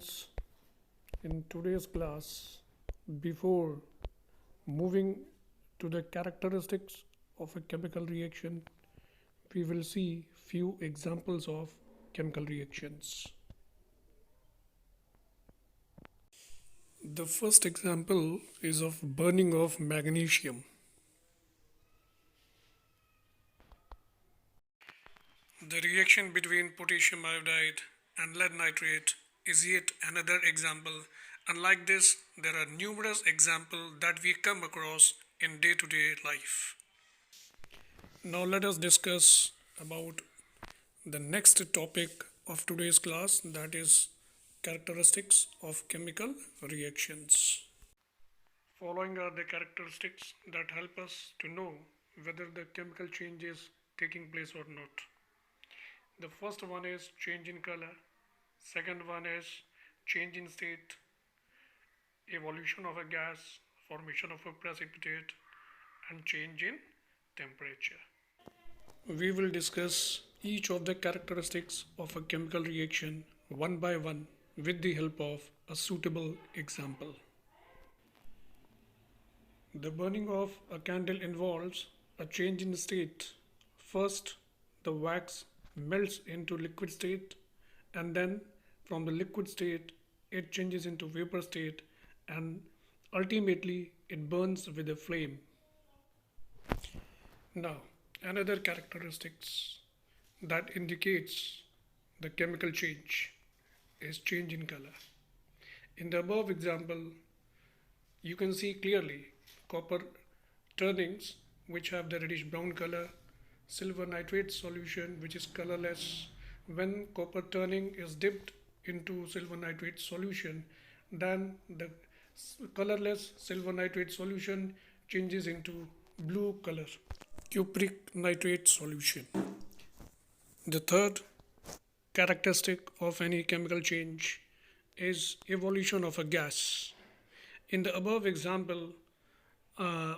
students, in today's class, before moving to the characteristics of a chemical reaction, we will see few examples of chemical reactions. The first example is of burning of magnesium. The reaction between potassium iodide and lead nitrate is yet another example. Unlike this, there are numerous examples that we come across in day-to-day life. Now let us discuss about the next topic of today's class, that is characteristics of chemical reactions. Following are the characteristics that help us to know whether the chemical change is taking place or not. The first one is change in color, second one is change in state, evolution of a gas, formation of a precipitate, and change in temperature. We will discuss each of the characteristics of a chemical reaction one by one with the help of a suitable example. The burning of a candle involves a change in state. First, the wax melts into liquid state, and then from the liquid state it changes into vapor state, and ultimately it burns with a flame. Now, another characteristics that indicates the chemical change is change in color. In the above example, you can see clearly copper turnings which have the reddish brown color, silver nitrate solution which is colorless. When copper turning is dipped into silver nitrate solution, then the colorless silver nitrate solution changes into blue color, cupric nitrate solution. The third characteristic of any chemical change is evolution of a gas. In the above example,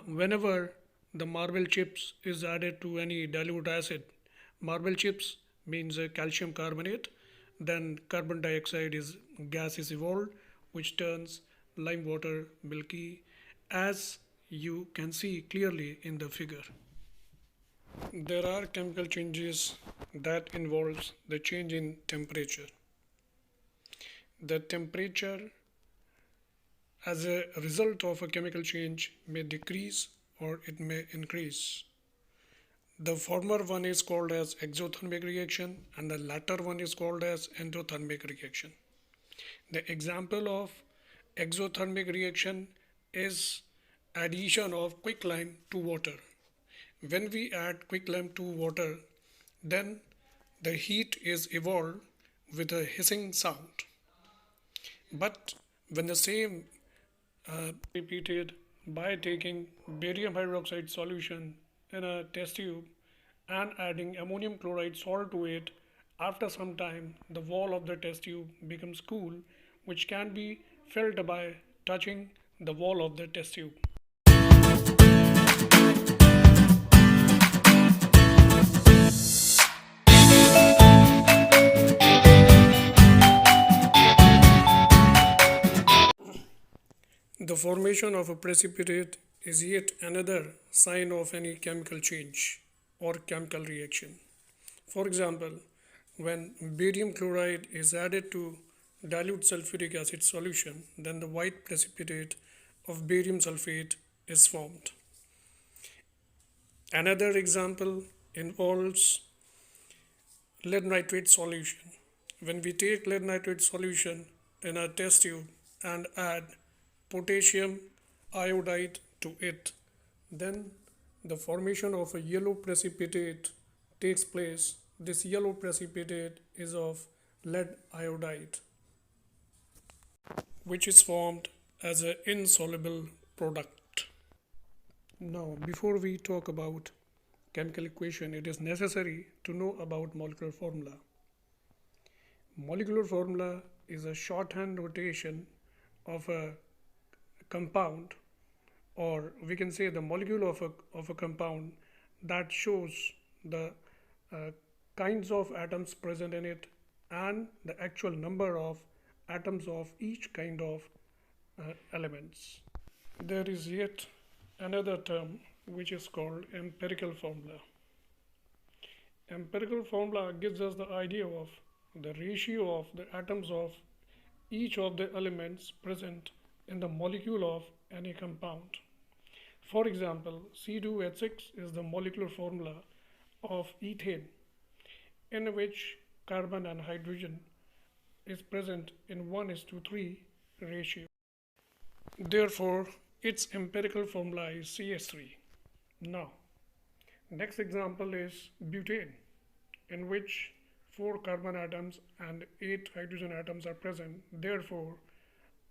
whenever the marble chips is added to any dilute acid, marble chips means calcium carbonate, then carbon dioxide is gas is evolved which turns lime water milky, as you can see clearly in the figure. There are chemical changes that involves the change in temperature. The temperature as a result of a chemical change may decrease or it may increase. The former one is called as exothermic reaction and the latter one is called as endothermic reaction. The example of exothermic reaction is addition of quicklime to water. When we add quicklime to water, then the heat is evolved with a hissing sound. But when the same repeated by taking barium hydroxide solution in a test tube and adding ammonium chloride salt to it, after some time the wall of the test tube becomes cool, which can be felt by touching the wall of the test tube. The formation of a precipitate is yet another sign of any chemical change or chemical reaction. For example, when barium chloride is added to dilute sulfuric acid solution, then the white precipitate of barium sulfate is formed. Another example involves lead nitrate solution. When we take lead nitrate solution in a test tube and add potassium iodide to it, then the formation of a yellow precipitate takes place. This yellow precipitate is of lead iodide, which is formed as an insoluble product. Now, before we talk about chemical equation, it is necessary to know about molecular formula. Molecular formula is a shorthand notation of a compound, or we can say the molecule of a compound that shows the kinds of atoms present in it and the actual number of atoms of each kind of elements. There is yet another term which is called empirical formula. Empirical formula gives us the idea of the ratio of the atoms of each of the elements present in the molecule of any compound. For example, C2H6 is the molecular formula of ethane, in which carbon and hydrogen is present in 1:3 ratio. Therefore, its empirical formula is CH3. Now, next example is butane, in which 4 carbon atoms and 8 hydrogen atoms are present. Therefore,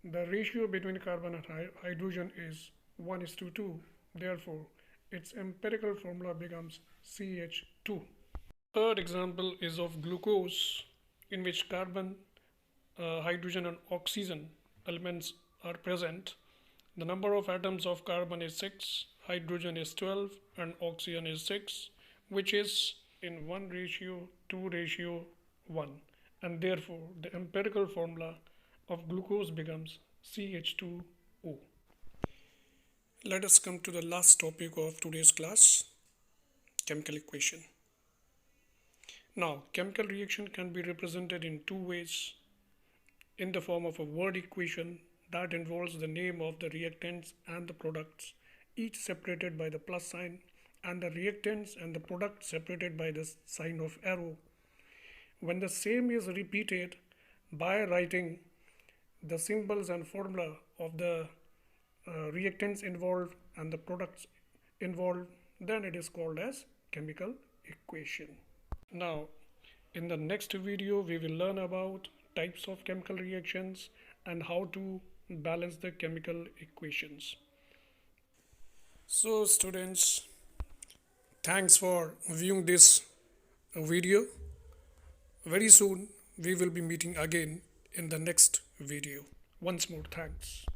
the ratio between carbon and hydrogen is 1:2. Therefore, its empirical formula becomes CH2. Third example is of glucose, in which carbon, hydrogen and oxygen elements are present. The number of atoms of carbon is 6, hydrogen is 12, and oxygen is 6, which is in 1:2:1, and therefore the empirical formula of glucose becomes CH2O. Let us come to the last topic of today's class, chemical equation. Now, chemical reaction can be represented in two ways: in the form of a word equation that involves the name of the reactants and the products, each separated by the plus sign, and the reactants and the products separated by the sign of arrow. When the same is repeated by writing the symbols and formula of the reactants involved and the products involved, then it is called as chemical equation. Now, in the next video, we will learn about types of chemical reactions and how to balance the chemical equations. So students, thanks for viewing this video. Very soon we will be meeting again in the next video. Once more, thanks.